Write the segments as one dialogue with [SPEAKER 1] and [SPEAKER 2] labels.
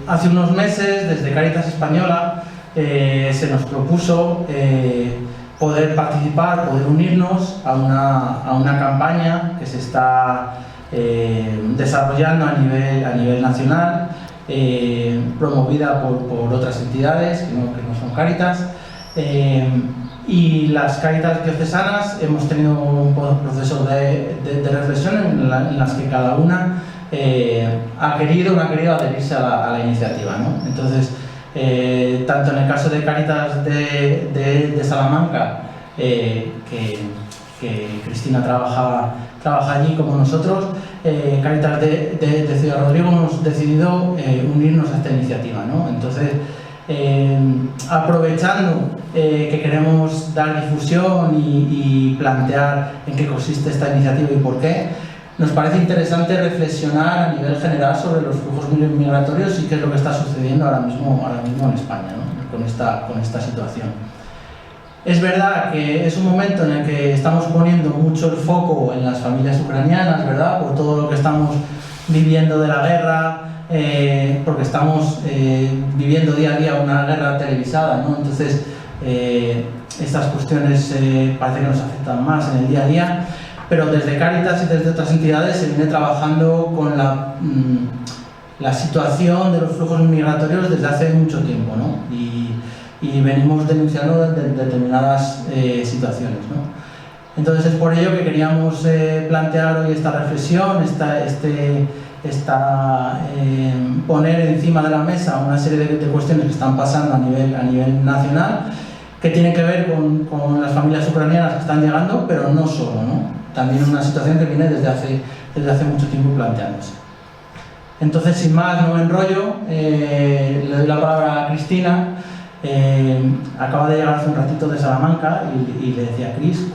[SPEAKER 1] Hace unos meses, desde Cáritas Española, se nos propuso poder participar, poder unirnos a una campaña que se está desarrollando a nivel nacional, promovida por otras entidades que no son Cáritas. Y las Cáritas diocesanas hemos tenido un proceso de reflexión en las que cada una ha querido o no ha querido adherirse a la iniciativa, ¿no? Entonces, tanto en el caso de Cáritas de Salamanca, que Cristina trabaja allí como nosotros, Cáritas de Ciudad Rodrigo hemos decidido unirnos a esta iniciativa, ¿no? Entonces, aprovechando que queremos dar difusión y plantear en qué consiste esta iniciativa y por qué, nos parece interesante reflexionar a nivel general sobre los flujos migratorios y qué es lo que está sucediendo ahora mismo en España, ¿no? con esta situación. Es verdad que es un momento en el que estamos poniendo mucho el foco en las familias ucranianas, ¿verdad? Por todo lo que estamos viviendo de la guerra, porque estamos viviendo día a día una guerra televisada, ¿no? Entonces, estas cuestiones parece que nos afectan más en el día a día, pero desde Cáritas y desde otras entidades se viene trabajando con la situación de los flujos migratorios desde hace mucho tiempo, ¿no? Y venimos denunciando determinadas situaciones, ¿no? Entonces es por ello que queríamos plantear hoy esta reflexión, poner encima de la mesa una serie de cuestiones que están pasando a nivel nacional, que tienen que ver con las familias ucranianas que están llegando, pero no solo, ¿no? También una situación que viene desde hace mucho tiempo planteándose. Entonces, sin más, no me enrollo, le doy la palabra a Cristina. Acaba de llegar hace un ratito de Salamanca y le decía: Cris,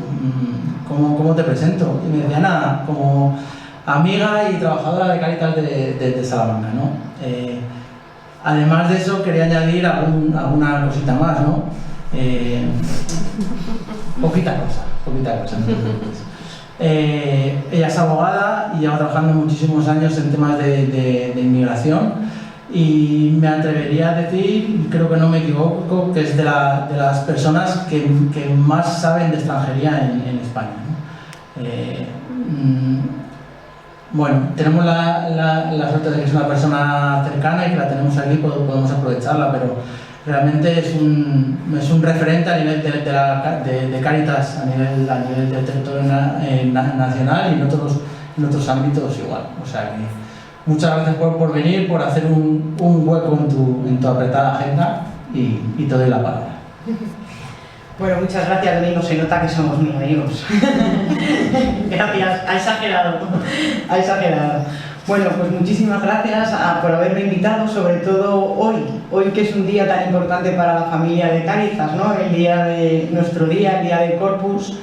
[SPEAKER 1] ¿cómo te presento? Y me decía: nada, como amiga y trabajadora de Cáritas de Salamanca, ¿no? Además de eso, quería añadir alguna cosita más, ¿no? Poquita cosa, no te preocupes. Ella es abogada y lleva trabajando muchísimos años en temas de inmigración, y me atrevería a decir, creo que no me equivoco, que es de las personas que más saben de extranjería en España, ¿no? Bueno, tenemos la suerte de que es una persona cercana y que la tenemos aquí, podemos aprovecharla, pero realmente es un referente a nivel de Cáritas, a nivel del territorio nacional, y en otros ámbitos igual. O sea que muchas gracias por venir, por hacer un hueco en tu apretada agenda, y te doy la palabra.
[SPEAKER 2] Bueno, muchas gracias, Domingo. Se nota que somos muy amigos. Gracias, ha exagerado. Bueno, pues muchísimas gracias por haberme invitado, sobre todo hoy que es un día tan importante para la familia de Cáritas, ¿no? Nuestro día, el día del Corpus,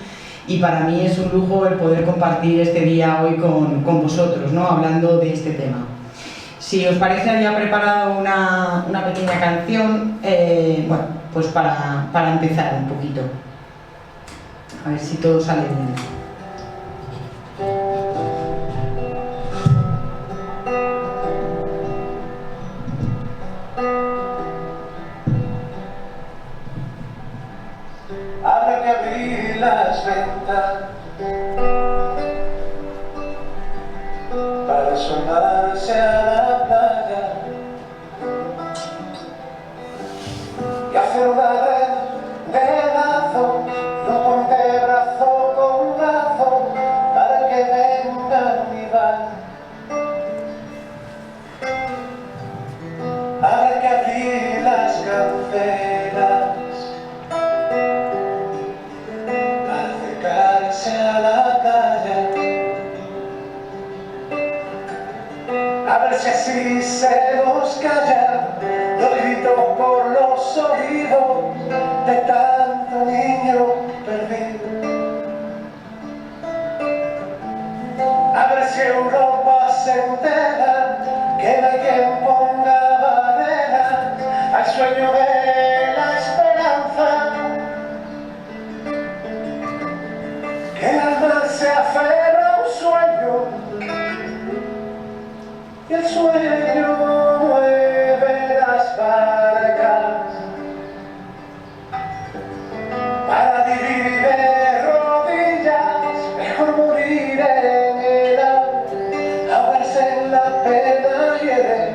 [SPEAKER 2] y para mí es un lujo el poder compartir este día hoy con vosotros, ¿no? Hablando de este tema. Si os parece, había preparado una pequeña canción, bueno, pues para empezar un poquito. A ver si todo sale bien.
[SPEAKER 3] Habrá que abrir las ventas para asomarse a la playa y hacer una red de lazo, un puente brazo con brazo, para que vengan y van. Habrá que abrir las cancelas a la calle, a ver si así se nos calla los gritos por los oídos de tanto niño perdido. A ver si Europa se entera que no hay quien ponga barrera al sueño de la esperanza. Que el alma se aferra a un sueño y el sueño mueve ahogarse en la pena hiere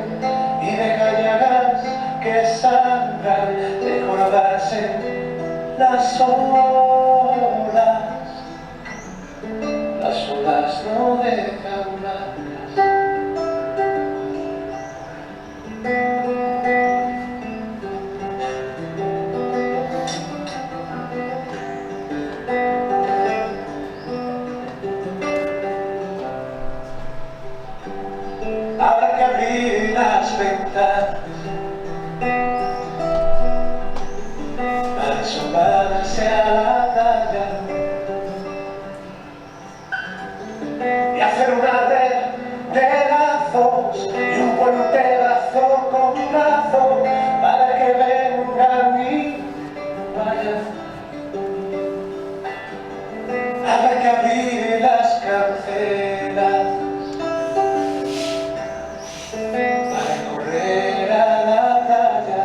[SPEAKER 3] y deja llagas que sangran, mejor ahogarse las olas no dejan marcas. Habrá que abrir las ventanas para asomarse a la talla y hacer una red de lazos y un puente brazo con brazo para que vengan y vayan. Habrá que abrir las cancelas para correr a la playa,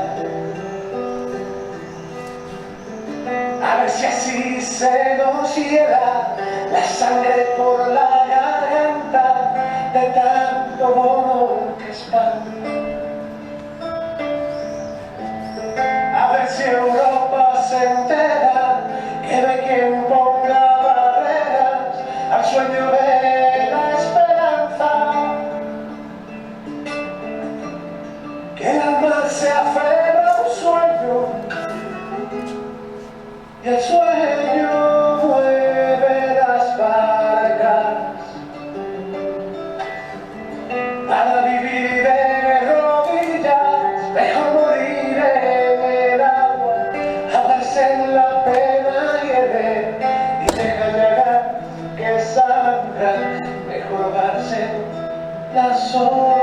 [SPEAKER 3] a ver si así se nos hiela la sangre por la garganta de tanto dolor que espanta. A ver si Europa se entera que no hay quien ponga barreras al sueño de la esperanza, que el alma se aferra a un sueño y el sueño mueve las barcas para vivir de rodillas, mejor morir en el agua, ahogarse en la pena hiere y dejar llagas que sangran, mejor ahogarse las olas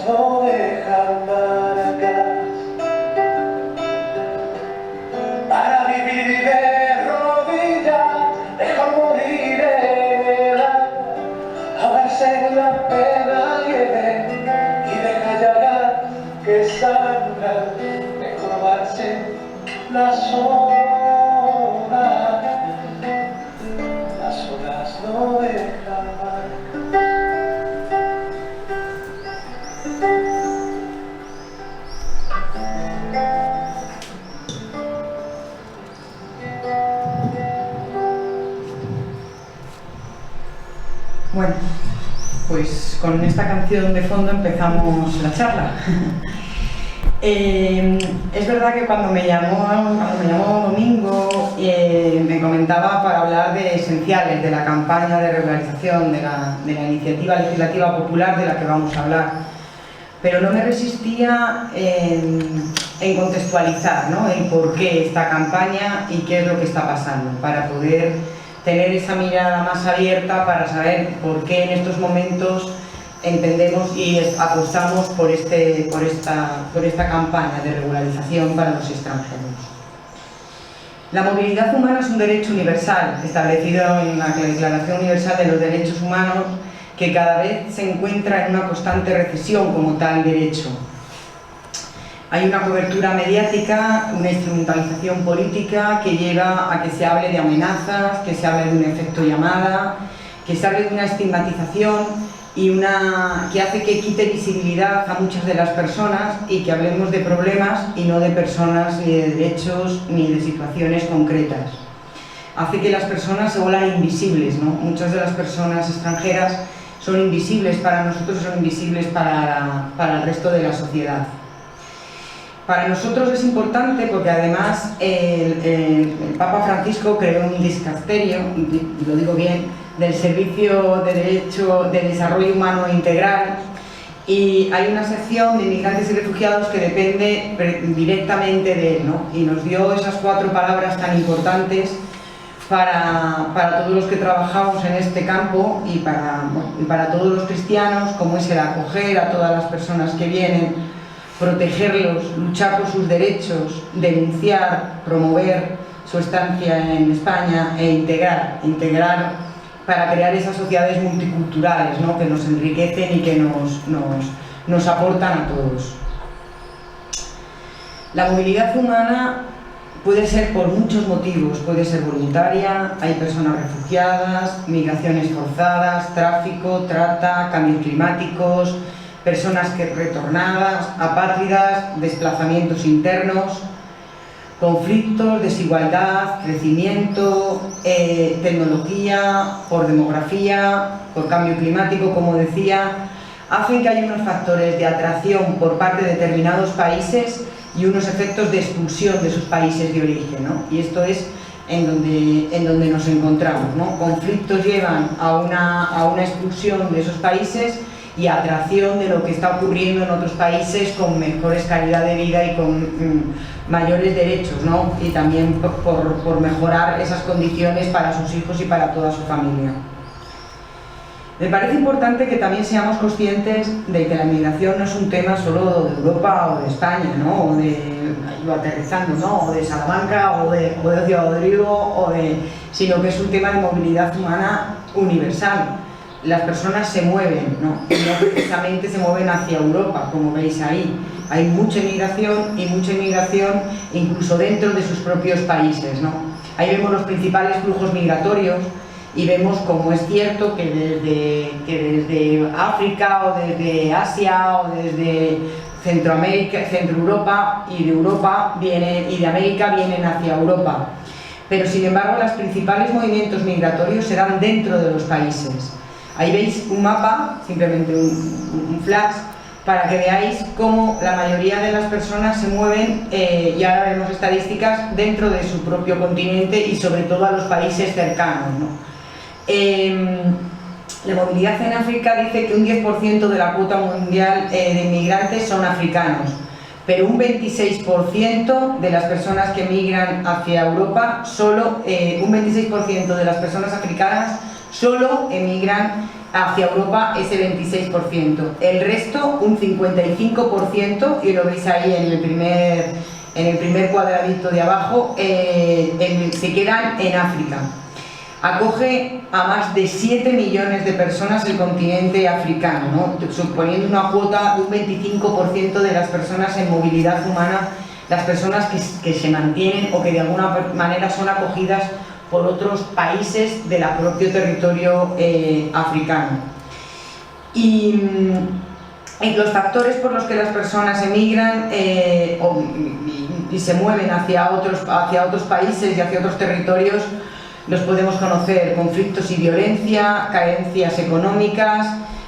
[SPEAKER 3] no dejan marcas. Para vivir de rodillas, mejor morir en el agua, ahogarse en la pena hiere y dejar llagas que sangran, mejor ahogarse las olas no dejan marcas.
[SPEAKER 2] Bueno, pues con esta canción de fondo empezamos la charla. Es verdad que cuando me llamó Domingo me comentaba para hablar de esenciales de la campaña de regularización, de la iniciativa legislativa popular de la que vamos a hablar, pero no me resistía en contextualizar, ¿no?, el por qué esta campaña y qué es lo que está pasando, para poder tener esa mirada más abierta para saber por qué en estos momentos entendemos y apostamos por esta campaña de regularización para los extranjeros. La movilidad humana es un derecho universal, establecido en la Declaración Universal de los Derechos Humanos, que cada vez se encuentra en una constante recesión como tal derecho. Hay una cobertura mediática, una instrumentalización política que lleva a que se hable de amenazas, que se hable de un efecto llamada, que se hable de una estigmatización y que hace que quite visibilidad a muchas de las personas y que hablemos de problemas y no de personas, ni de derechos, ni de situaciones concretas. Hace que las personas se vuelvan invisibles, ¿no? Muchas de las personas extranjeras son invisibles para nosotros, son invisibles para el resto de la sociedad. Para nosotros es importante porque además el Papa Francisco creó un dicasterio, y lo digo bien, del Servicio de Desarrollo Humano Integral, y hay una sección de inmigrantes y refugiados que depende directamente de él, ¿no? Y nos dio esas 4 palabras tan importantes para todos los que trabajamos en este campo y para todos los cristianos, como es el acoger a todas las personas que vienen, protegerlos, luchar por sus derechos, denunciar, promover su estancia en España e integrar para crear esas sociedades multiculturales, ¿no?, que nos enriquecen y que nos aportan a todos. La movilidad humana Puede ser por muchos motivos, puede ser voluntaria, hay personas refugiadas, migraciones forzadas, tráfico, trata, cambios climáticos, personas retornadas, apátridas, desplazamientos internos, conflictos, desigualdad, crecimiento, tecnología, por demografía, por cambio climático, como decía, hacen que haya unos factores de atracción por parte de determinados países y unos efectos de expulsión de sus países de origen, ¿no? Y esto es en donde nos encontramos, ¿no? Conflictos llevan a una expulsión de esos países y atracción de lo que está ocurriendo en otros países con mejores calidad de vida y con mayores derechos, ¿no? Y también por mejorar esas condiciones para sus hijos y para toda su familia. Me parece importante que también seamos conscientes de que la inmigración no es un tema solo de Europa o de España, ¿no? O de, iba aterrizando, ¿no? O de Salamanca o de Ciudad Rodrigo, sino que es un tema de movilidad humana universal. Las personas se mueven, ¿no? Y no precisamente se mueven hacia Europa, como veis ahí. Hay mucha inmigración y mucha inmigración incluso dentro de sus propios países, ¿no? Ahí vemos los principales flujos migratorios y vemos como es cierto que desde África o desde Asia o desde Centroamérica, Centroeuropa y de Europa y de América vienen hacia Europa. Pero sin embargo los principales movimientos migratorios se dan dentro de los países. Ahí veis un mapa, simplemente un flash, para que veáis cómo la mayoría de las personas se mueven, y ahora vemos estadísticas, dentro de su propio continente y sobre todo a los países cercanos, ¿no? La movilidad en África dice que un 10% de la cuota mundial de inmigrantes son africanos, pero un 26% de las personas que migran hacia Europa, un 26% de las personas africanas solo emigran hacia Europa, ese 26%. El resto, un 55%, y lo veis ahí en el primer cuadradito de abajo, se quedan en África. Acoge a más de 7 millones de personas el continente africano, ¿no? Suponiendo una cuota de un 25% de las personas en movilidad humana, las personas que se mantienen o que de alguna manera son acogidas por otros países del propio territorio africano. Y los factores por los que las personas emigran y se mueven hacia otros países y hacia otros territorios los podemos conocer: conflictos y violencia, carencias económicas,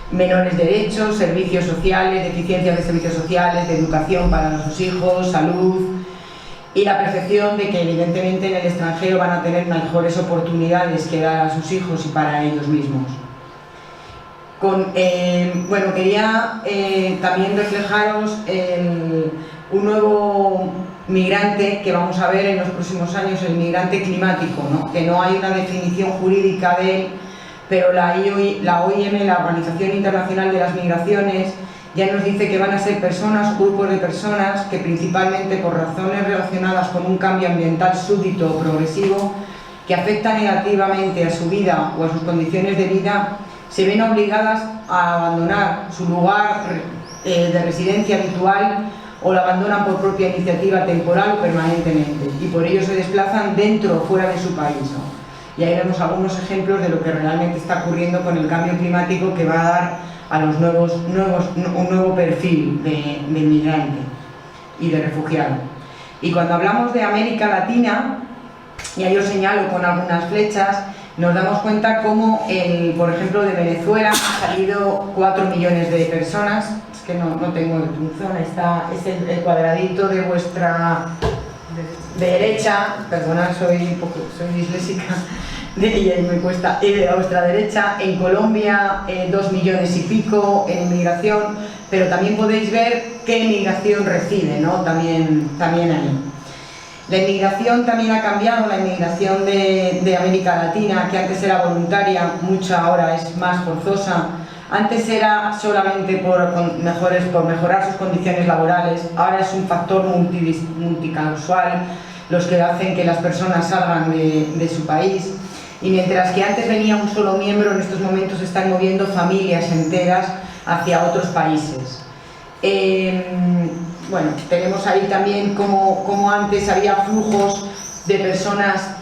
[SPEAKER 2] menores derechos, servicios sociales, deficiencias de servicios sociales, de educación para sus hijos, salud, y la percepción de que evidentemente en el extranjero van a tener mejores oportunidades que dar a sus hijos y para ellos mismos. Bueno, quería también reflejaros un nuevo migrante que vamos a ver en los próximos años, el migrante climático, ¿no? Que no hay una definición jurídica de él, pero la OIM, la Organización Internacional de las Migraciones, ya nos dice que van a ser personas, grupos de personas que principalmente por razones relacionadas con un cambio ambiental súbito o progresivo que afecta negativamente a su vida o a sus condiciones de vida, se ven obligadas a abandonar su lugar de residencia habitual o la abandonan por propia iniciativa temporal o permanentemente, y por ello se desplazan dentro o fuera de su país, ¿no? Y ahí vemos algunos ejemplos de lo que realmente está ocurriendo con el cambio climático, que va a dar a los un nuevo perfil de migrante y de refugiado. Y cuando hablamos de América Latina, y ahí os señalo con algunas flechas, nos damos cuenta cómo, por ejemplo, de Venezuela han salido 4 millones de personas. Es que no tengo el punzón, es el cuadradito de vuestra derecha, perdonad, soy disléxica, y me cuesta, y de vuestra derecha. En Colombia 2 millones y pico en inmigración, pero también podéis ver qué inmigración recibe, ¿no? También ahí. La inmigración también ha cambiado, la inmigración de América Latina, que antes era voluntaria, mucha ahora es más forzosa. Antes era solamente por mejorar sus condiciones laborales, ahora es un factor multicausal los que hacen que las personas salgan de su país. Y mientras que antes venía un solo miembro, en estos momentos se están moviendo familias enteras hacia otros países. bueno, tenemos ahí también como antes había flujos de personas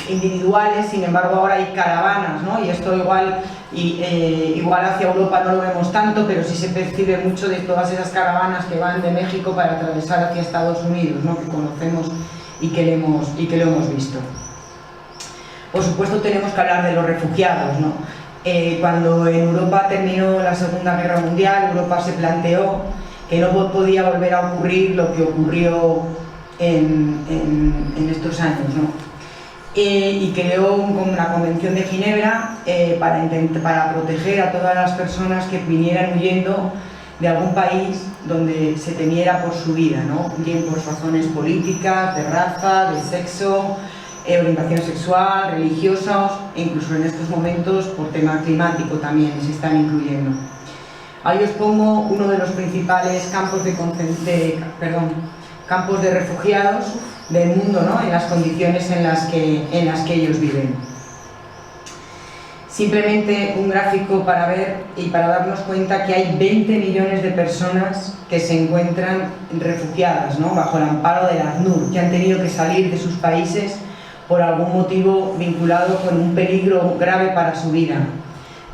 [SPEAKER 2] individuales, sin embargo ahora hay caravanas, ¿no? Y esto igual hacia Europa no lo vemos tanto, pero sí se percibe mucho de todas esas caravanas que van de México para atravesar hacia Estados Unidos, ¿no? Que conocemos y que lo hemos visto. Por supuesto tenemos que hablar de los refugiados, ¿no? Cuando en Europa terminó la Segunda Guerra Mundial, Europa se planteó que no podía volver a ocurrir lo que ocurrió en estos años, ¿no? Y creó una Convención de Ginebra para proteger a todas las personas que vinieran huyendo de algún país donde se temiera por su vida, ¿no? Bien por razones políticas, de raza, de sexo, orientación sexual, religiosos, e incluso en estos momentos por tema climático también se están incluyendo. Ahí os pongo uno de los principales campos campos de refugiados del mundo, ¿no? En las condiciones en las que ellos viven. Simplemente un gráfico para ver y para darnos cuenta que hay 20 millones de personas que se encuentran refugiadas, ¿no? Bajo el amparo del ACNUR, que han tenido que salir de sus países por algún motivo vinculado con un peligro grave para su vida.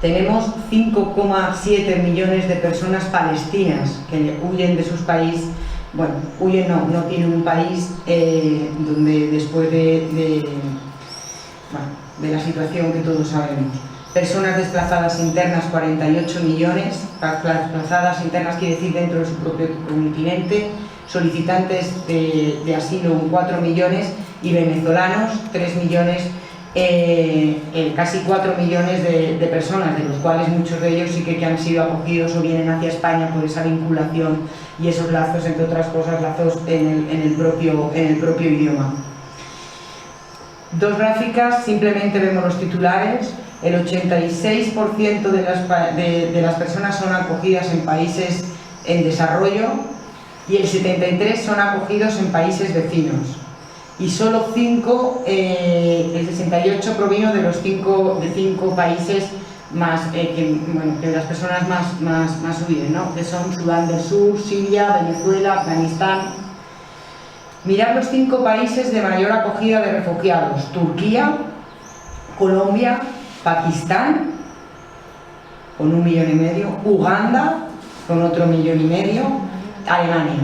[SPEAKER 2] Tenemos 5,7 millones de personas palestinas que huyen de sus países. Bueno, huyen no tienen un país donde después de la situación que todos sabemos. Personas desplazadas internas, 48 millones, desplazadas internas quiere decir dentro de su propio continente, solicitantes de asilo 4 millones y venezolanos 3 millones, casi 4 millones de personas, de los cuales muchos de ellos sí que han sido acogidos o vienen hacia España por esa vinculación y esos lazos, entre otras cosas, lazos en el propio idioma. Dos gráficas, simplemente vemos los titulares. El 86% de las personas son acogidas en países en desarrollo y el 73% son acogidos en países vecinos. Y solo 5, el 68 provino de los 5 países más, que las personas más huyen, ¿no? Que son Sudán del Sur, Siria, Venezuela, Afganistán. Mirad los 5 países de mayor acogida de refugiados: Turquía, Colombia, Pakistán, con 1,5 millones, Uganda, con otro 1,5 millones, Alemania.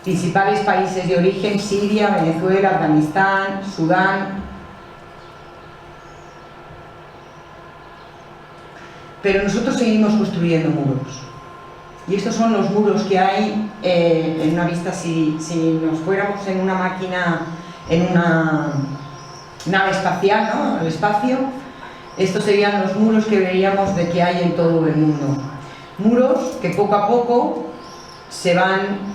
[SPEAKER 2] Principales países de origen: Siria, Venezuela, Afganistán, Sudán. Pero nosotros seguimos construyendo muros. Y estos son los muros que hay en una vista. Si nos fuéramos en una máquina, en una nave espacial, ¿no? Al espacio, estos serían los muros que veríamos de que hay en todo el mundo. Muros que poco a poco se van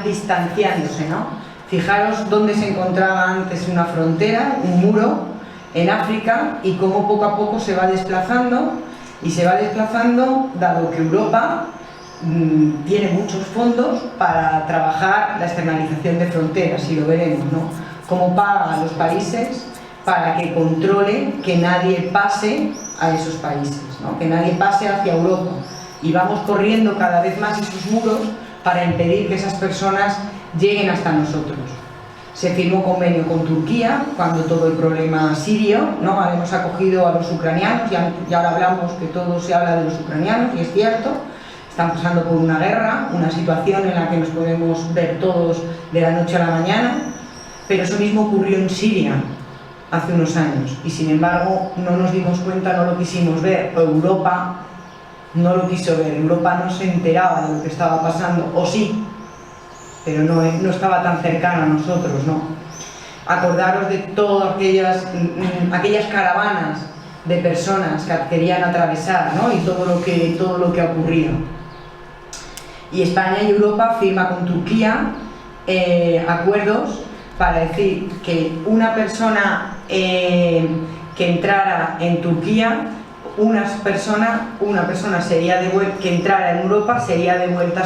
[SPEAKER 2] distanciándose, ¿no? Fijaros dónde se encontraba antes una frontera, un muro, en África, y cómo poco a poco se va desplazando, y se va desplazando dado que Europa tiene muchos fondos para trabajar la externalización de fronteras, y lo veremos, ¿no? Cómo paga a los países para que controle que nadie pase a esos países, ¿no? Que nadie pase hacia Europa, y vamos corriendo cada vez más esos muros para impedir que esas personas lleguen hasta nosotros. Se firmó convenio con Turquía cuando todo el problema sirio, ¿no? Hemos acogido a los ucranianos, y ahora hablamos que todo se habla de los ucranianos, y es cierto, están pasando por una guerra, una situación en la que nos podemos ver todos de la noche a la mañana, pero eso mismo ocurrió en Siria hace unos años, y sin embargo no nos dimos cuenta, no lo quisimos ver, o Europa no lo quiso ver. Europa no se enteraba de lo que estaba pasando, o sí, pero no estaba tan cercana a nosotros, ¿no? Acordaros de todas aquellas caravanas de personas que querían atravesar, ¿no? Y todo lo que ha ocurrido. Y España y Europa firma con Turquía acuerdos para decir que una persona que entrara en Turquía, una persona sería que entrara en Europa sería devuelta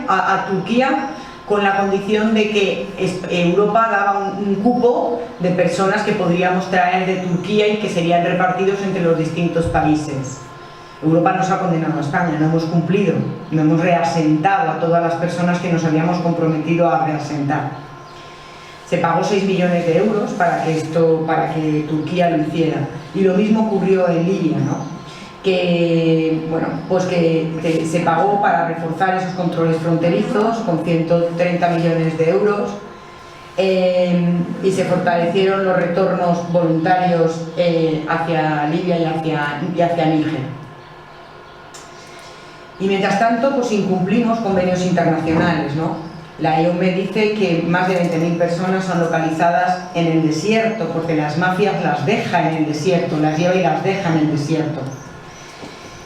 [SPEAKER 2] a Turquía, con la condición de que Europa daba un cupo de personas que podríamos traer de Turquía y que serían repartidos entre los distintos países. Europa nos ha condenado a España, no hemos cumplido, no hemos reasentado a todas las personas que nos habíamos comprometido a reasentar. Se pagó 6 millones de euros para que Turquía lo hiciera. Y lo mismo ocurrió en Libia, ¿no? Que se pagó para reforzar esos controles fronterizos con 130 millones de euros y se fortalecieron los retornos voluntarios hacia Libia y hacia Níger. Y mientras tanto, pues incumplimos convenios internacionales, ¿no? La IOM dice que más de 20.000 personas son localizadas en el desierto, porque las mafias las dejan en el desierto, las lleva y las deja en el desierto.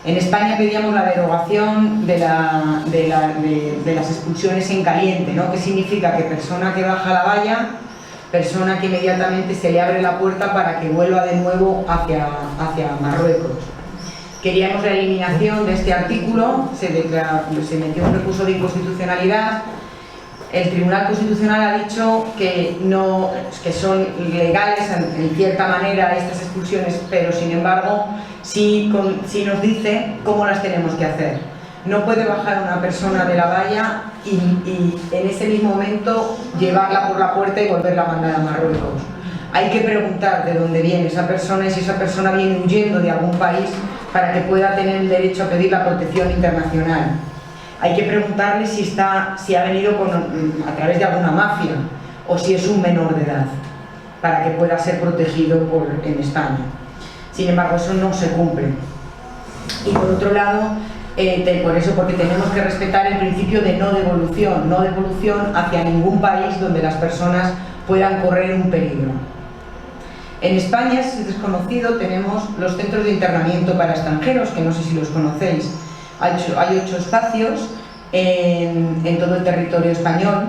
[SPEAKER 2] En España pedíamos la derogación de las expulsiones en caliente, ¿no? Que significa que persona que baja la valla, persona que inmediatamente se le abre la puerta para que vuelva de nuevo hacia Marruecos. Queríamos la eliminación de este artículo, se metió un recurso de inconstitucionalidad. El Tribunal Constitucional ha dicho que son legales en cierta manera estas expulsiones, pero sin embargo sí nos dice cómo las tenemos que hacer. No puede bajar una persona de la valla y en ese mismo momento llevarla por la puerta y volverla a mandar a Marruecos. Hay que preguntar de dónde viene esa persona y si esa persona viene huyendo de algún país para que pueda tener el derecho a pedir la protección internacional. Hay que preguntarle si ha venido a través de alguna mafia o si es un menor de edad, para que pueda ser protegido en España. Sin embargo, eso no se cumple. Y por otro lado, porque tenemos que respetar el principio de no devolución hacia ningún país donde las personas puedan correr un peligro. En España, es desconocido, tenemos los centros de internamiento para extranjeros, que no sé si los conocéis. Hay 8 espacios en todo el territorio español.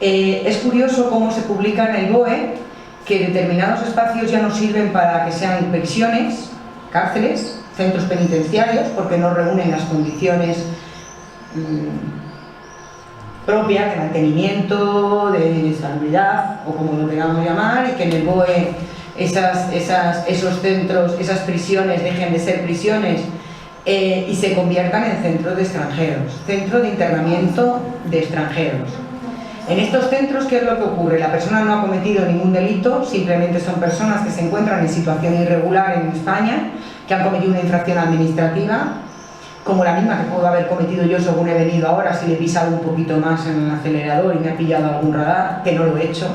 [SPEAKER 2] Es curioso cómo se publica en el BOE que determinados espacios ya no sirven para que sean prisiones, cárceles, centros penitenciarios, porque no reúnen las condiciones propias de mantenimiento, de salubridad, o como lo queramos llamar, y que en el BOE esos centros, esas prisiones dejen de ser prisiones y se conviertan en centros de extranjeros, centro de internamiento de extranjeros. En estos centros, ¿qué es lo que ocurre? La persona no ha cometido ningún delito, simplemente son personas que se encuentran en situación irregular en España, que han cometido una infracción administrativa, como la misma que puedo haber cometido yo según he venido ahora, si le he pisado un poquito más en el acelerador y me ha pillado algún radar, que no lo he hecho.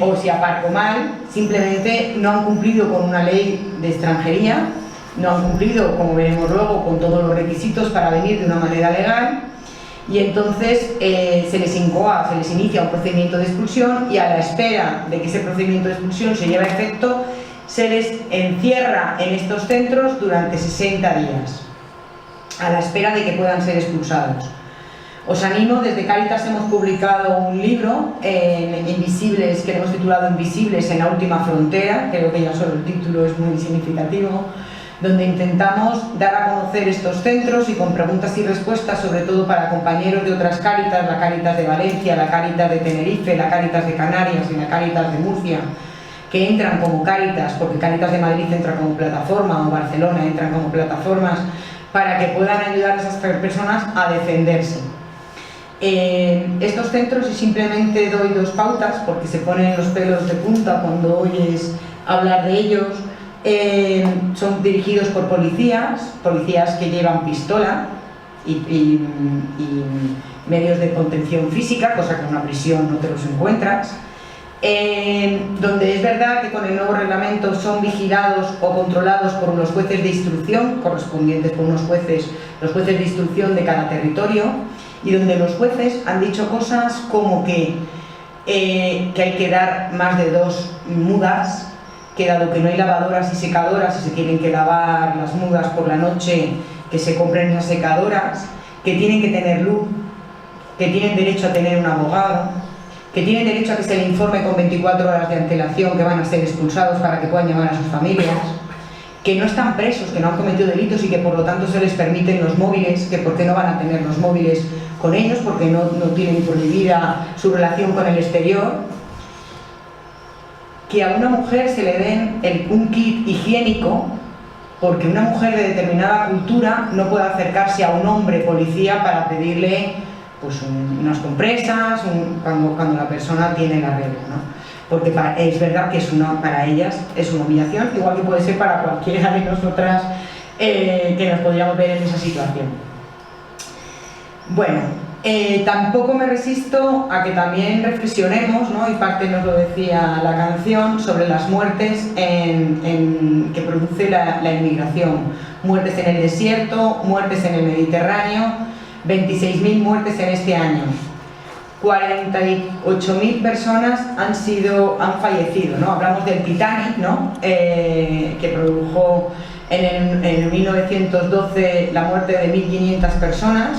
[SPEAKER 2] O si aparco mal, simplemente no han cumplido con una ley de extranjería, no han cumplido, como veremos luego, con todos los requisitos para venir de una manera legal, y entonces se les inicia un procedimiento de expulsión, y a la espera de que ese procedimiento de expulsión se lleve a efecto, se les encierra en estos centros durante 60 días, a la espera de que puedan ser expulsados. Os animo, desde Cáritas hemos publicado un libro en Invisibles, que hemos titulado Invisibles en la última frontera, creo que ya solo el título es muy significativo, donde intentamos dar a conocer estos centros y con preguntas y respuestas, sobre todo para compañeros de otras Cáritas, la Cáritas de Valencia, la Cáritas de Tenerife, la Cáritas de Canarias y la Cáritas de Murcia, que entran como Cáritas, porque Cáritas de Madrid entra como plataforma o Barcelona entran como plataformas, para que puedan ayudar a esas personas a defenderse. Estos centros, y simplemente doy 2 pautas porque se ponen los pelos de punta cuando oyes hablar de ellos, son dirigidos por policías que llevan pistola y medios de contención física, cosa que en una prisión no te los encuentras, donde es verdad que con el nuevo reglamento son vigilados o controlados por los jueces de instrucción, correspondientes por los jueces de instrucción de cada territorio, y donde los jueces han dicho cosas como que hay que dar más de 2 mudas, que dado que no hay lavadoras y secadoras y se tienen que lavar las mudas por la noche, que se compren esas secadoras, que tienen que tener luz, que tienen derecho a tener un abogado, que tienen derecho a que se les informe con 24 horas de antelación que van a ser expulsados para que puedan llamar a sus familias, que no están presos, que no han cometido delitos y que por lo tanto se les permiten los móviles, que por qué no van a tener los móviles con ellos, porque no tienen prohibida su relación con el exterior, que a una mujer se le den un kit higiénico porque una mujer de determinada cultura no puede acercarse a un hombre policía para pedirle pues, unas compresas cuando la persona tiene la regla, ¿no? Porque es verdad que para ellas es una humillación, igual que puede ser para cualquiera de nosotras que nos podríamos ver en esa situación. Bueno, tampoco me resisto a que también reflexionemos, ¿no? Y parte nos lo decía la canción, sobre las muertes que produce la inmigración. Muertes en el desierto, muertes en el Mediterráneo, 26.000 muertes en este año. 48.000 personas han fallecido, ¿no? Hablamos del Titanic, ¿no? Que produjo en 1912 la muerte de 1.500 personas,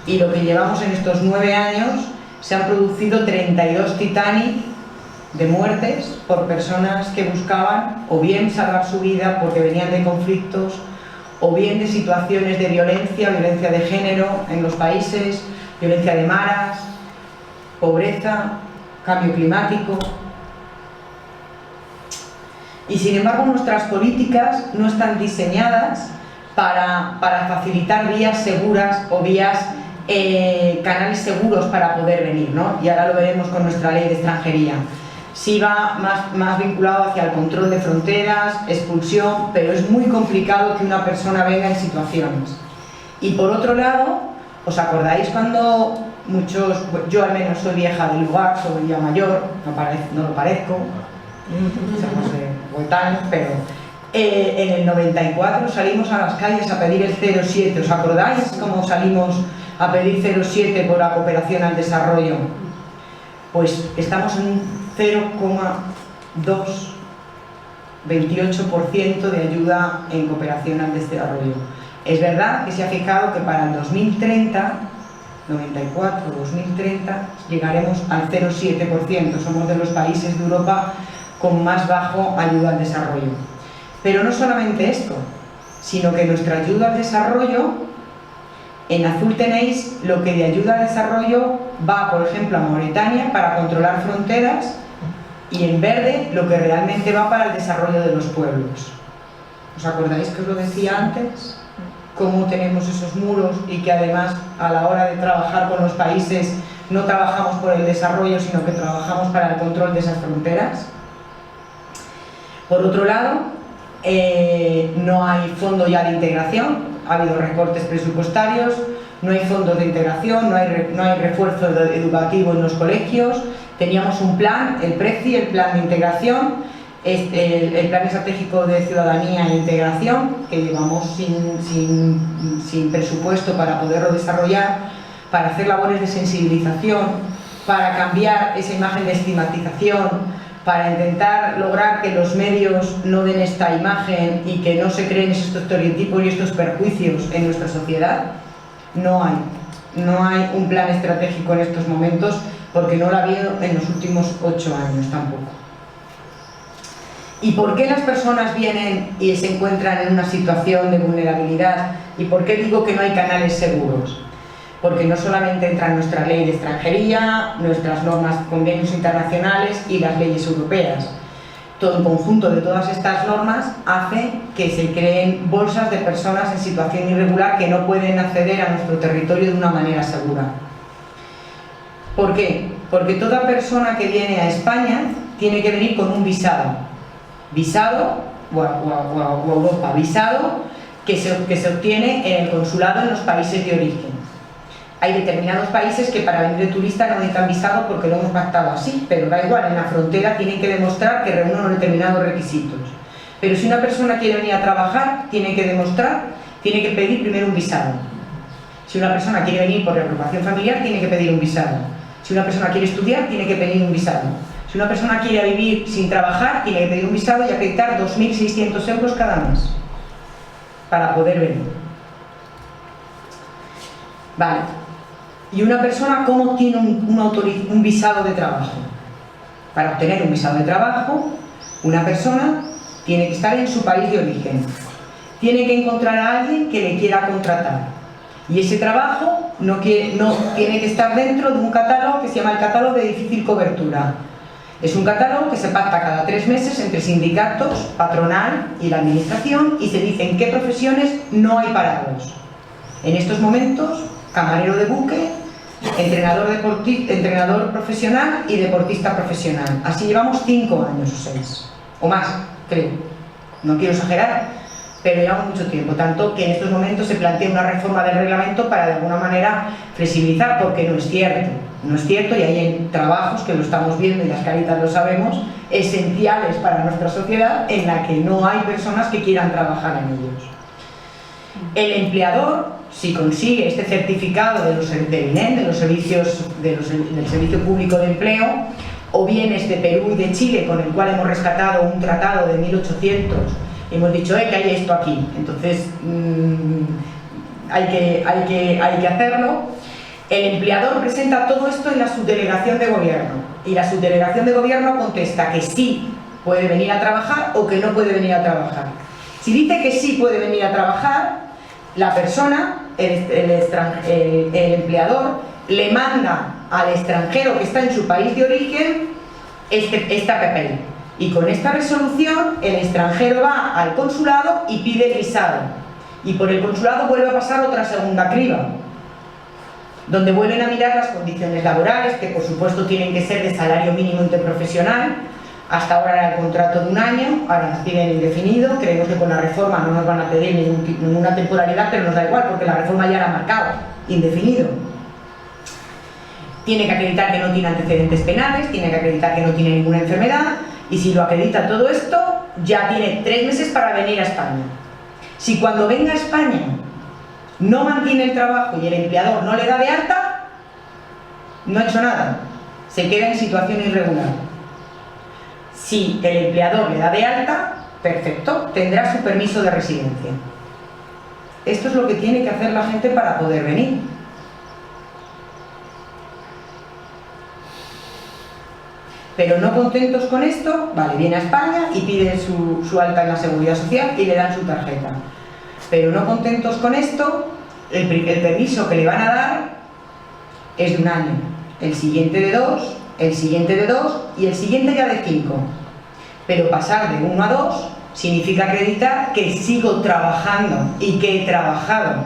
[SPEAKER 2] y lo que llevamos en estos 9 años se han producido 32 Titanic de muertes por personas que buscaban o bien salvar su vida porque venían de conflictos, o bien de situaciones de violencia de género en los países, violencia de maras, pobreza, cambio climático. Y sin embargo nuestras políticas no están diseñadas para facilitar vías seguras o canales seguros para poder venir, ¿no? Y ahora lo veremos con nuestra ley de extranjería. Sí va más vinculado hacia el control de fronteras, expulsión, pero es muy complicado que una persona venga en situaciones. Y por otro lado, ¿os acordáis cuando yo al menos soy vieja del lugar, soy ya mayor, no lo parezco, somos coetáneos, pero en el 94 salimos a las calles a pedir el 0,7, ¿os acordáis cómo salimos a pedir 0,7 por la cooperación al desarrollo? Pues estamos en un 0,28% de ayuda en cooperación al desarrollo. Es verdad que se ha fijado que para el 2030, 94-2030, llegaremos al 0,7%. Somos de los países de Europa con más bajo ayuda al desarrollo. Pero no solamente esto, sino que nuestra ayuda al desarrollo, en azul tenéis lo que de ayuda al desarrollo va, por ejemplo, a Mauritania para controlar fronteras, y en verde lo que realmente va para el desarrollo de los pueblos. ¿Os acordáis que os lo decía antes? Cómo tenemos esos muros y que además a la hora de trabajar con los países no trabajamos por el desarrollo, sino que trabajamos para el control de esas fronteras. Por otro lado, no hay fondo ya de integración, ha habido recortes presupuestarios, no hay fondos de integración, no hay refuerzo educativo en los colegios. Teníamos un plan, el PRECI, el plan de integración, el plan estratégico de ciudadanía e integración, que llevamos sin presupuesto para poderlo desarrollar, para hacer labores de sensibilización, para cambiar esa imagen de estigmatización, para intentar lograr que los medios no den esta imagen y que no se creen estos estereotipos y estos perjuicios en nuestra sociedad. No hay un plan estratégico en estos momentos, porque no lo ha habido en los últimos 8 años tampoco. ¿Y por qué las personas vienen y se encuentran en una situación de vulnerabilidad? ¿Y por qué digo que no hay canales seguros? Porque no solamente entra en nuestra ley de extranjería, nuestras normas, convenios internacionales y las leyes europeas. Todo el conjunto de todas estas normas hace que se creen bolsas de personas en situación irregular que no pueden acceder a nuestro territorio de una manera segura. ¿Por qué? Porque toda persona que viene a España tiene que venir con un visado o a Europa, visado que se obtiene en el consulado en los países de origen. Hay determinados países que para venir de turista no necesitan visado porque lo hemos pactado así, pero da igual, en la frontera tienen que demostrar que reúnen unos determinados requisitos. Pero si una persona quiere venir a trabajar, tiene que pedir primero un visado. Si una persona quiere venir por reagrupación familiar, tiene que pedir un visado. Si una persona quiere estudiar, tiene que pedir un visado. Si una persona quiere vivir sin trabajar, tiene que pedir un visado y acreditar 2.600 euros cada mes para poder venir. Vale. ¿Y una persona cómo obtiene un visado de trabajo? Para obtener un visado de trabajo, una persona tiene que estar en su país de origen. Tiene que encontrar a alguien que le quiera contratar. Y ese trabajo no tiene que estar dentro de un catálogo que se llama el catálogo de difícil cobertura. Es un catálogo que se pacta cada 3 meses entre sindicatos, patronal y la administración y se dice en qué profesiones no hay parados. En estos momentos, camarero de buque, entrenador profesional y deportista profesional. Así llevamos 5 años o 6, o más, creo. No quiero exagerar, pero llevamos mucho tiempo. Tanto que en estos momentos se plantea una reforma del reglamento para de alguna manera flexibilizar, porque no es cierto. No es cierto, y hay trabajos que lo estamos viendo y las caritas lo sabemos, esenciales para nuestra sociedad, en la que no hay personas que quieran trabajar en ellos. El empleador, si consigue este certificado del INEM, del Servicio Público de Empleo, o bien es de Perú y de Chile, con el cual hemos rescatado un tratado de 1800, hemos dicho que hay esto aquí, entonces hay que hacerlo. El empleador presenta todo esto en la subdelegación de gobierno y la subdelegación de gobierno contesta que sí puede venir a trabajar o que no puede venir a trabajar. Si dice que sí puede venir a trabajar, la persona, el empleador, le manda al extranjero que está en su país de origen esta papel. Y con esta resolución el extranjero va al consulado y pide el visado. Y por el consulado vuelve a pasar otra segunda criba, donde vuelven a mirar las condiciones laborales, que por supuesto tienen que ser de salario mínimo interprofesional. Hasta ahora era el contrato de 1 año, ahora nos piden indefinido. Creemos que con la reforma no nos van a pedir ninguna temporalidad, pero nos da igual porque la reforma ya la ha marcado, indefinido. Tiene que acreditar que no tiene antecedentes penales, tiene que acreditar que no tiene ninguna enfermedad, y si lo acredita todo esto, ya tiene 3 meses para venir a España. Si cuando venga a España no mantiene el trabajo y el empleador no le da de alta, no ha hecho nada, se queda en situación irregular. Si el empleador le da de alta, perfecto, tendrá su permiso de residencia. Esto es lo que tiene que hacer la gente para poder venir. Pero no contentos con esto, vale, viene a España y pide su alta en la Seguridad Social y le dan su tarjeta. Pero no contentos con esto, el permiso que le van a dar es de 1 año, el siguiente de 2, el siguiente de 2 y el siguiente ya de 5. Pero pasar de 1 a 2 significa acreditar que sigo trabajando y que he trabajado.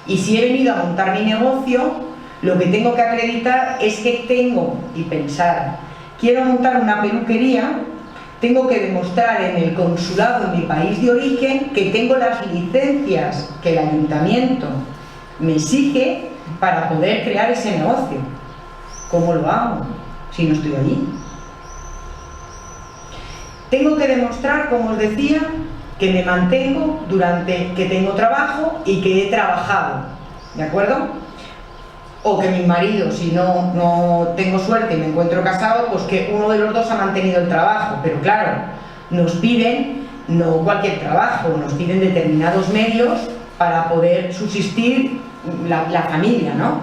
[SPEAKER 2] Y si he venido a montar mi negocio, lo que tengo que acreditar es que tengo y pensar, quiero montar una peluquería, tengo que demostrar en el consulado en mi país de origen que tengo las licencias que el ayuntamiento me exige para poder crear ese negocio. ¿Cómo lo hago si no estoy allí? Tengo que demostrar, como os decía, que me mantengo que tengo trabajo y que he trabajado, ¿de acuerdo? O que mi marido, si no tengo suerte y me encuentro casado, pues que uno de los dos ha mantenido el trabajo. Pero claro, nos piden no cualquier trabajo, nos piden determinados medios para poder subsistir la familia, ¿no?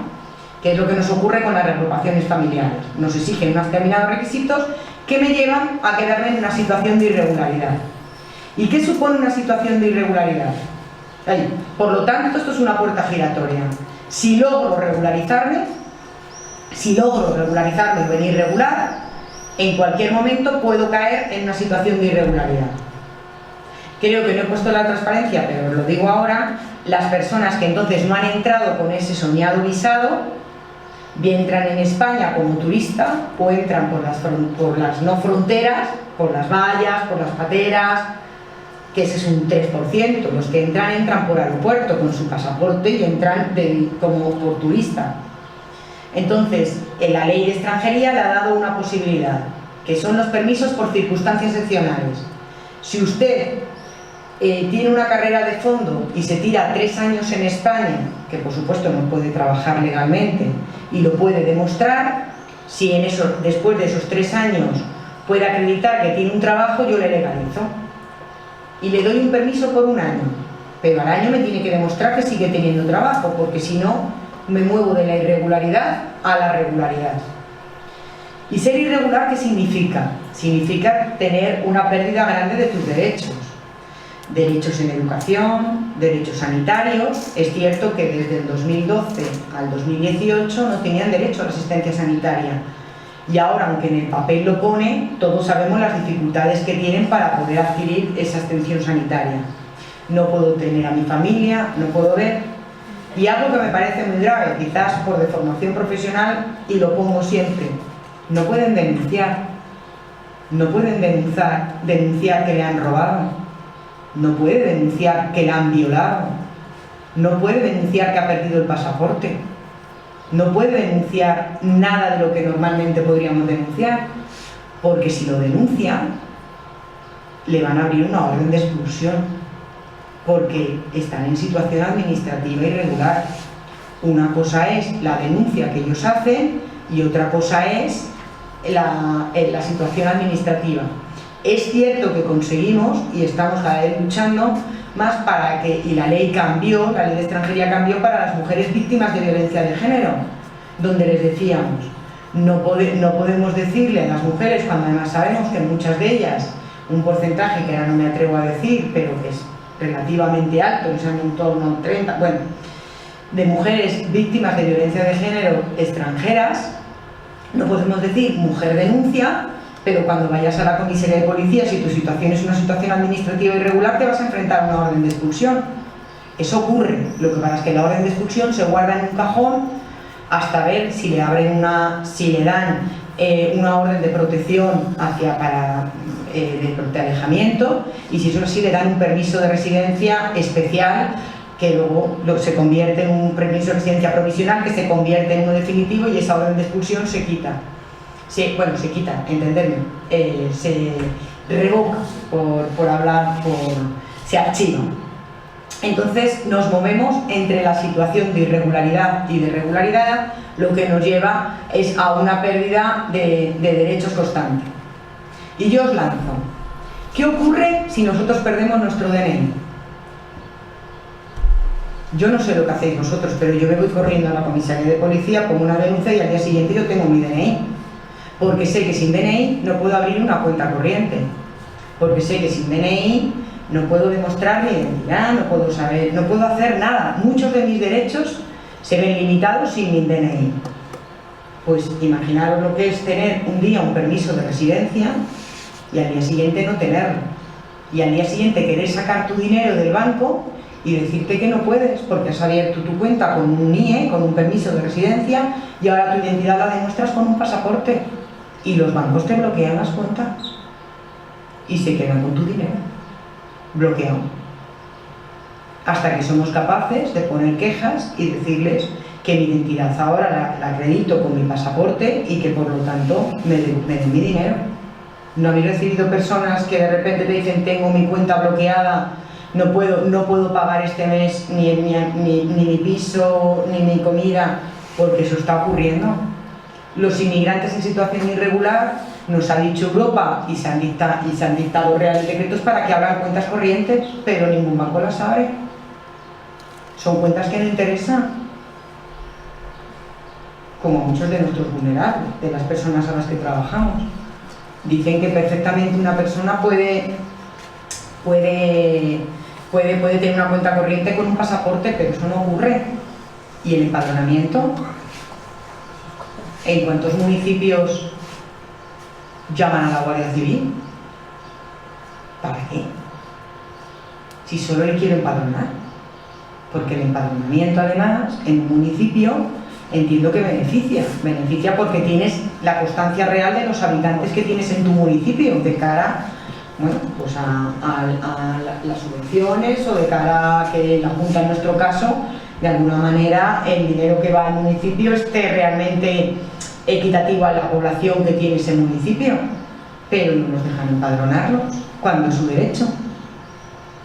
[SPEAKER 2] Que es lo que nos ocurre con las reagrupaciones familiares. Nos exigen unos determinados requisitos que me llevan a quedarme en una situación de irregularidad. ¿Y qué supone una situación de irregularidad? Por lo tanto, esto es una puerta giratoria. Si logro regularizarme y venir regular, en cualquier momento puedo caer en una situación de irregularidad. Creo que no he puesto la transparencia, pero os lo digo ahora, las personas que entonces no han entrado con ese soñado visado, bien entran en España como turista o entran por las no fronteras, por las vallas, por las pateras, que ese es un 3%, los que entran por aeropuerto con su pasaporte y entran como por turista. Entonces, en la ley de extranjería le ha dado una posibilidad, que son los permisos por circunstancias excepcionales. Si usted tiene una carrera de fondo y se tira 3 años en España, que por supuesto no puede trabajar legalmente y lo puede demostrar, si después de esos 3 años puede acreditar que tiene un trabajo, yo le legalizo y le doy un permiso por 1 año, pero al año me tiene que demostrar que sigue teniendo trabajo, porque si no me muevo de la irregularidad a la regularidad. ¿Y ser irregular qué significa? Significa tener una pérdida grande de tus derechos. Derechos en educación, derechos sanitarios. Es cierto que desde el 2012 al 2018 no tenían derecho a la asistencia sanitaria. Y ahora, aunque en el papel lo pone, todos sabemos las dificultades que tienen para poder adquirir esa atención sanitaria. No puedo tener a mi familia, no puedo ver. Y algo que me parece muy grave, quizás por deformación profesional, y lo pongo siempre, no pueden denunciar. No pueden denunciar que le han robado. No puede denunciar que la han violado. No puede denunciar que ha perdido el pasaporte. No puede denunciar nada de lo que normalmente podríamos denunciar, porque si lo denuncia, le van a abrir una orden de expulsión, porque están en situación administrativa irregular. Una cosa es la denuncia que ellos hacen y otra cosa es la situación administrativa. Es cierto que conseguimos, y estamos cada vez luchando más para que, y la ley cambió, la ley de extranjería cambió para las mujeres víctimas de violencia de género, donde les decíamos, no podemos decirle a las mujeres, cuando además sabemos que muchas de ellas, un porcentaje que ahora no me atrevo a decir, pero que es relativamente alto, que son en torno a 30, bueno, de mujeres víctimas de violencia de género extranjeras, no podemos decir mujer denuncia, pero cuando vayas a la comisaría de policía, si tu situación es una situación administrativa irregular, te vas a enfrentar a una orden de expulsión. Eso ocurre. Lo que pasa es que la orden de expulsión se guarda en un cajón hasta ver si le dan una orden de protección de alejamiento, y si eso sí le dan un permiso de residencia especial que luego se convierte en un permiso de residencia provisional que se convierte en uno definitivo, y esa orden de expulsión se quita. Se quita, entenderme, se revoca, se archiva. Entonces nos movemos entre la situación de irregularidad y de regularidad, lo que nos lleva es a una pérdida de derechos constante. Y yo os lanzo, ¿qué ocurre si nosotros perdemos nuestro DNI? Yo no sé lo que hacéis vosotros, pero yo me voy corriendo a la comisaría de policía, pongo una denuncia y al día siguiente yo tengo mi DNI. Porque sé que sin DNI no puedo abrir una cuenta corriente. Porque sé que sin DNI no puedo demostrar mi identidad, no puedo hacer nada. Muchos de mis derechos se ven limitados sin mi DNI. Pues imaginaros lo que es tener un día un permiso de residencia y al día siguiente no tenerlo. Y al día siguiente querer sacar tu dinero del banco y decirte que no puedes porque has abierto tu cuenta con un NIE, con un permiso de residencia, y ahora tu identidad la demuestras con un pasaporte. Y los bancos te bloquean las cuentas y se quedan con tu dinero bloqueado, hasta que somos capaces de poner quejas y decirles que mi identidad ahora la acredito con mi pasaporte y que por lo tanto me den mi dinero. ¿No habéis recibido personas que de repente te dicen tengo mi cuenta bloqueada, no puedo pagar este mes ni mi piso ni mi comida? Porque eso está ocurriendo. Los inmigrantes en situación irregular, nos ha dicho Europa, y se han dictado reales decretos para que abran cuentas corrientes, pero ningún banco las abre. Son cuentas que no interesan, como muchos de nuestros vulnerables, de las personas a las que trabajamos. Dicen que perfectamente una persona puede tener una cuenta corriente con un pasaporte, pero eso no ocurre. ¿Y el empadronamiento? ¿En cuántos municipios llaman a la Guardia Civil? ¿Para qué? Si solo le quiero empadronar. Porque el empadronamiento, además, en un municipio, entiendo que beneficia porque tienes la constancia real de los habitantes que tienes en tu municipio, de cara, bueno, pues a las subvenciones, o de cara a que la Junta, en nuestro caso, de alguna manera el dinero que va al municipio esté realmente equitativo a la población que tiene ese municipio. Pero no nos dejan empadronarlos cuando es su derecho.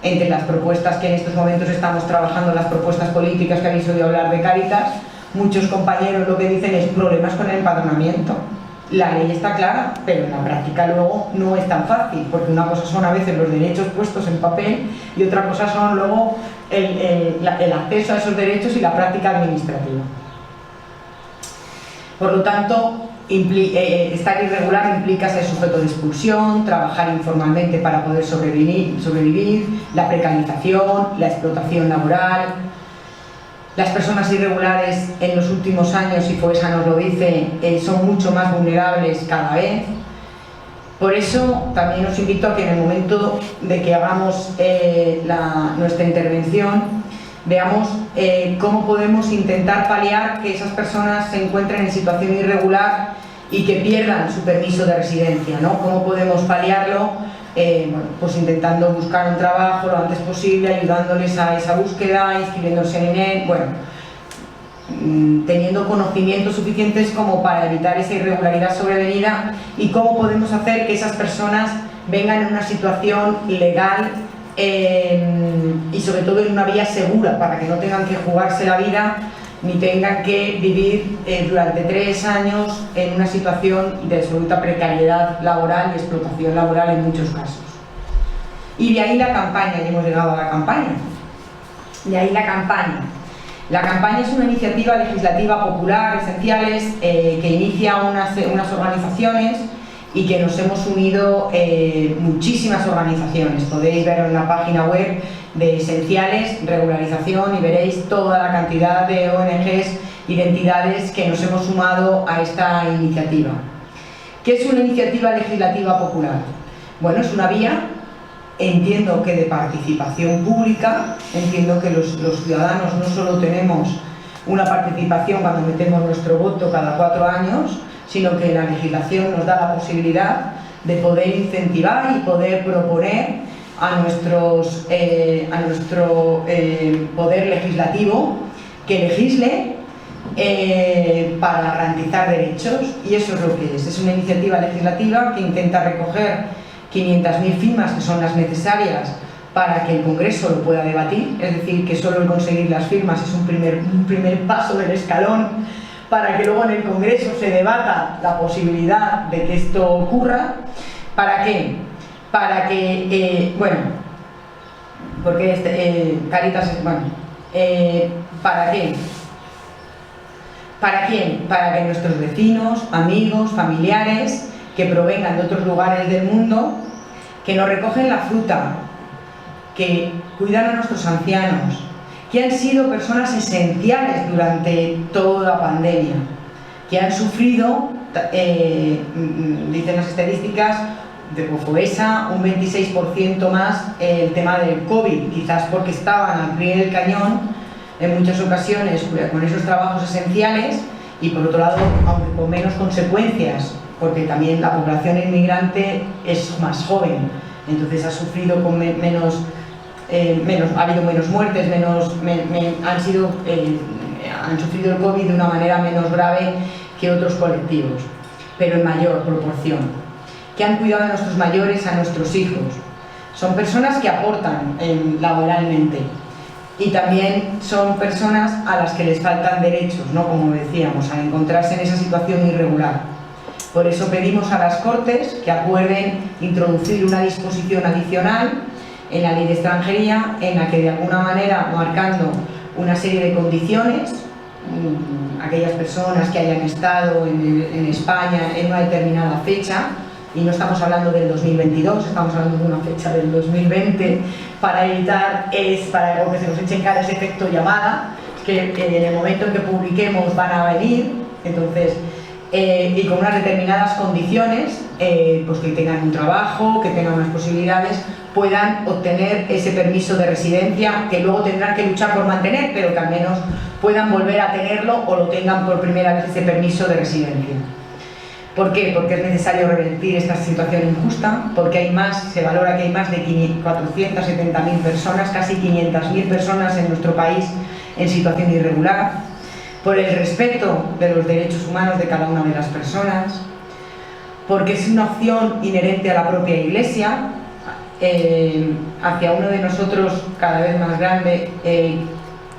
[SPEAKER 2] Entre las propuestas que en estos momentos estamos trabajando, las propuestas políticas que habéis oído hablar de Cáritas, muchos compañeros lo que dicen es problemas con el empadronamiento. La ley está clara, pero en la práctica luego no es tan fácil, porque una cosa son a veces los derechos puestos en papel y otra cosa son luego el acceso a esos derechos y la práctica administrativa. Por lo tanto, estar irregular implica ser sujeto de expulsión, trabajar informalmente para poder sobrevivir, la precarización, la explotación laboral. Las personas irregulares en los últimos años, y Foessa nos lo dice, son mucho más vulnerables cada vez. Por eso también os invito a que en el momento de que hagamos nuestra intervención veamos cómo podemos intentar paliar que esas personas se encuentren en situación irregular y que pierdan su permiso de residencia, ¿no? ¿Cómo podemos paliarlo? Bueno, pues intentando buscar un trabajo lo antes posible, ayudándoles a esa búsqueda, inscribiéndose en él, bueno, teniendo conocimientos suficientes como para evitar esa irregularidad sobrevenida, y cómo podemos hacer que esas personas vengan en una situación legal y sobre todo en una vía segura, para que no tengan que jugarse la vida ni tengan que vivir durante 3 años en una situación de absoluta precariedad laboral y explotación laboral en muchos casos. Y de ahí la campaña, y hemos llegado a la campaña. De ahí la campaña. La campaña es una iniciativa legislativa popular, Esenciales, que inicia unas organizaciones y que nos hemos unido muchísimas organizaciones. Podéis ver en la página web de Esenciales, Regularización, y veréis toda la cantidad de ONGs y de entidades que nos hemos sumado a esta iniciativa. ¿Qué es una iniciativa legislativa popular? Bueno, es una vía, entiendo que de participación pública, entiendo que los ciudadanos no solo tenemos una participación cuando metemos nuestro voto cada 4 años, sino que la legislación nos da la posibilidad de poder incentivar y poder proponer a nuestro poder legislativo que legisle para garantizar derechos, y eso es lo que es. Es una iniciativa legislativa que intenta recoger 500.000 firmas, que son las necesarias para que el Congreso lo pueda debatir, es decir, que solo el conseguir las firmas es un primer paso del escalón para que luego en el Congreso se debata la posibilidad de que esto ocurra. ¿Para qué? Para que, bueno, porque Cáritas es, bueno, ¿para qué? ¿Para quién? Para que nuestros vecinos, amigos, familiares que provengan de otros lugares del mundo, que nos recogen la fruta, que cuidan a nuestros ancianos, que han sido personas esenciales durante toda la pandemia, que han sufrido, dicen las estadísticas de Foessa, un 26% más el tema del COVID, quizás porque estaban al pie del cañón en muchas ocasiones con esos trabajos esenciales, y por otro lado, aunque con menos consecuencias, porque también la población inmigrante es más joven, entonces ha sufrido con ha habido menos muertes, han sufrido el COVID de una manera menos grave que otros colectivos, pero en mayor proporción, que han cuidado a nuestros mayores, a nuestros hijos. Son personas que aportan laboralmente, y también son personas a las que les faltan derechos, ¿no? Como decíamos, al encontrarse en esa situación irregular. Por eso pedimos a las Cortes que acuerden introducir una disposición adicional en la Ley de Extranjería, en la que de alguna manera, marcando una serie de condiciones, aquellas personas que hayan estado en España en una determinada fecha, y no estamos hablando del 2022, estamos hablando de una fecha del 2020, para evitar que se nos eche en cara ese efecto llamada, que en el momento en que publiquemos van a venir, entonces, y con unas determinadas condiciones, pues que tengan un trabajo, que tengan unas posibilidades, puedan obtener ese permiso de residencia, que luego tendrán que luchar por mantener, pero que al menos puedan volver a tenerlo o lo tengan por primera vez, ese permiso de residencia. ¿Por qué? Porque es necesario revertir esta situación injusta, porque se valora que hay más de 470.000 personas, casi 500.000 personas en nuestro país en situación irregular, por el respeto de los derechos humanos de cada una de las personas, porque es una opción inherente a la propia Iglesia, hacia uno de nosotros cada vez más grande,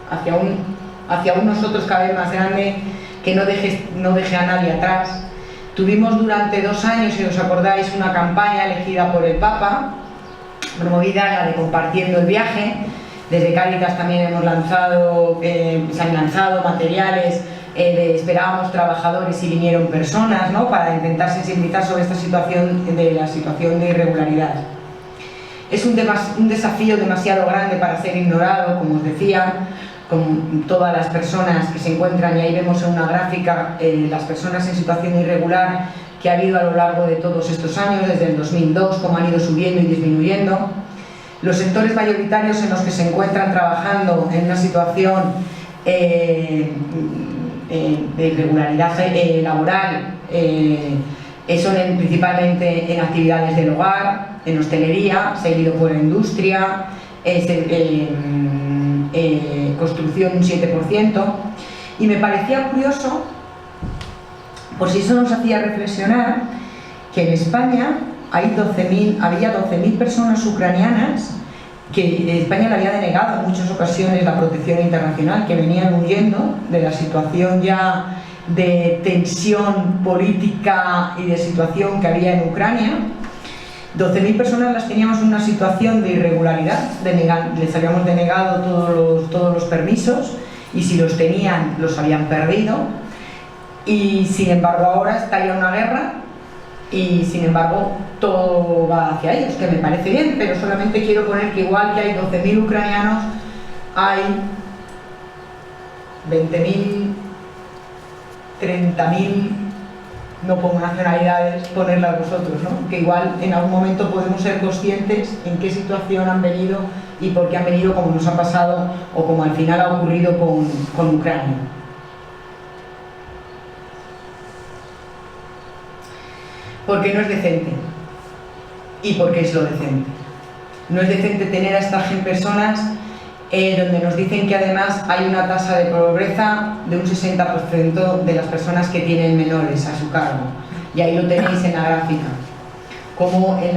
[SPEAKER 2] hacia un nosotros cada vez más grande, que no deje a nadie atrás. Tuvimos durante 2 años, si os acordáis, una campaña elegida por el Papa, promovida, la de Compartiendo el Viaje. Desde Cáritas también se han lanzado materiales, esperábamos trabajadores y vinieron personas, ¿no?, para intentar sensibilizar sobre esta situación de irregularidad. Es un desafío demasiado grande para ser ignorado, como os decía, con todas las personas que se encuentran, y ahí vemos en una gráfica las personas en situación irregular que ha habido a lo largo de todos estos años, desde el 2002, cómo han ido subiendo y disminuyendo. Los sectores mayoritarios en los que se encuentran trabajando en una situación de irregularidad laboral son principalmente en actividades del hogar, en hostelería, seguido por industria, construcción un 7%, y me parecía curioso, por si eso nos hacía reflexionar, que en España había 12.000 personas ucranianas que España le había denegado en muchas ocasiones la protección internacional, que venían huyendo de la situación ya de tensión política y de situación que había en Ucrania. 12.000 personas las teníamos en una situación de irregularidad, les habíamos denegado todos los permisos, y si los tenían, los habían perdido, y sin embargo ahora estalla una guerra y sin embargo todo va hacia ellos, que me parece bien, pero solamente quiero poner que igual que hay 12.000 ucranianos, hay 20.000, 30.000, no pongo nacionalidades, ponerlas vosotros, ¿no? Que igual en algún momento podemos ser conscientes en qué situación han venido y por qué han venido, como nos ha pasado o como al final ha ocurrido con Ucrania. Porque no es decente. ¿Y por qué es lo decente? No es decente tener a estas personas donde nos dicen que además hay una tasa de pobreza de un 60% de las personas que tienen menores a su cargo. Y ahí lo tenéis en la gráfica. Como en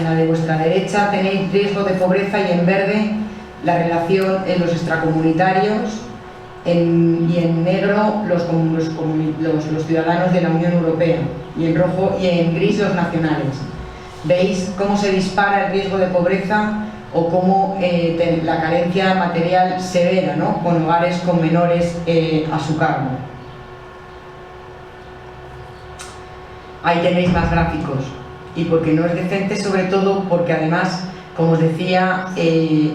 [SPEAKER 2] la de vuestra derecha tenéis riesgo de pobreza, y en verde la relación en los extracomunitarios, y en negro los ciudadanos de la Unión Europea, y en rojo y en gris los nacionales. ¿Veis cómo se dispara el riesgo de pobreza o cómo la carencia material severa, ¿no? Con hogares con menores a su cargo? Ahí tenéis más gráficos. Y porque no es decente, sobre todo porque además, como os decía,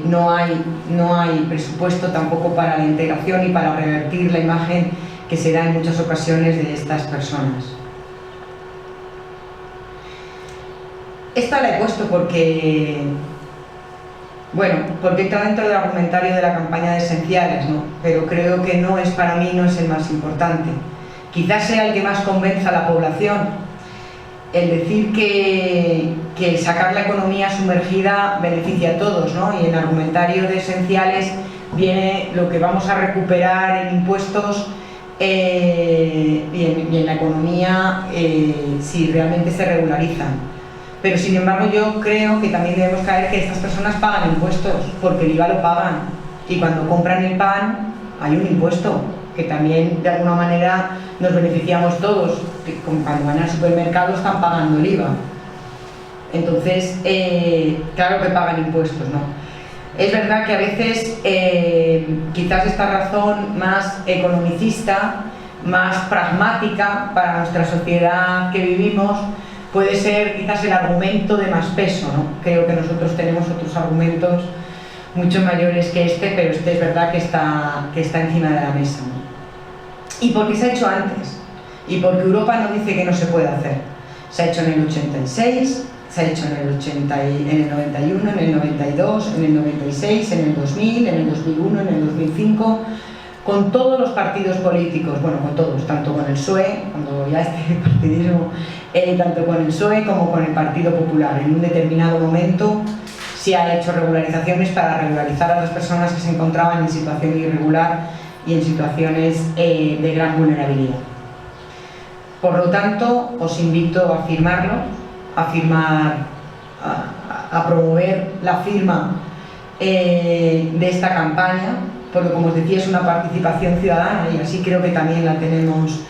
[SPEAKER 2] no hay presupuesto tampoco para la integración y para revertir la imagen que se da en muchas ocasiones de estas personas. Esta la he puesto porque entra dentro del argumentario de la campaña de esenciales, ¿no? Pero creo que no es, para mí no es el más importante. Quizás sea el que más convenza a la población. El decir que el sacar la economía sumergida beneficia a todos, ¿no? Y en el argumentario de esenciales viene lo que vamos a recuperar en impuestos y en la economía si realmente se regularizan. Pero sin embargo yo creo que también debemos caer que estas personas pagan impuestos, porque el IVA lo pagan, y cuando compran el pan hay un impuesto que también de alguna manera nos beneficiamos todos, que cuando van al supermercado están pagando el IVA. Entonces, claro que pagan impuestos, ¿no? Es verdad que a veces quizás esta razón más economicista, más pragmática para nuestra sociedad que vivimos, puede ser quizás el argumento de más peso, ¿no? Creo que nosotros tenemos otros argumentos mucho mayores que este, pero este es verdad que está encima de la mesa, ¿no? ¿Y por qué se ha hecho antes? Y porque Europa no dice que no se puede hacer. Se ha hecho en el 86, se ha hecho en el 91, en el 92, en el 96, en el 2000, en el 2001, en el 2005, con todos los partidos políticos, bueno, con todos, tanto con el PSOE, cuando ya este partidismo, tanto con el PSOE como con el Partido Popular. En un determinado momento se ha hecho regularizaciones para regularizar a las personas que se encontraban en situación irregular y en situaciones de gran vulnerabilidad. Por lo tanto, os invito a firmarlo, a promover la firma de esta campaña, porque como os decía es una participación ciudadana y así creo que también la tenemos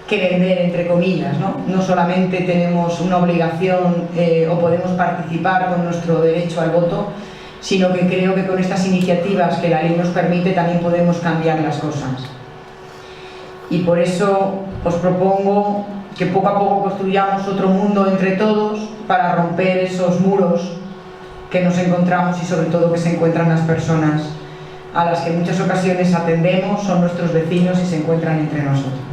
[SPEAKER 2] que vender, entre comillas, ¿no? No solamente tenemos una obligación o podemos participar con nuestro derecho al voto, sino que creo que con estas iniciativas que la ley nos permite también podemos cambiar las cosas. Y por eso os propongo que poco a poco construyamos otro mundo entre todos para romper esos muros que nos encontramos y sobre todo que se encuentran las personas a las que en muchas ocasiones atendemos, son nuestros vecinos y se encuentran entre nosotros.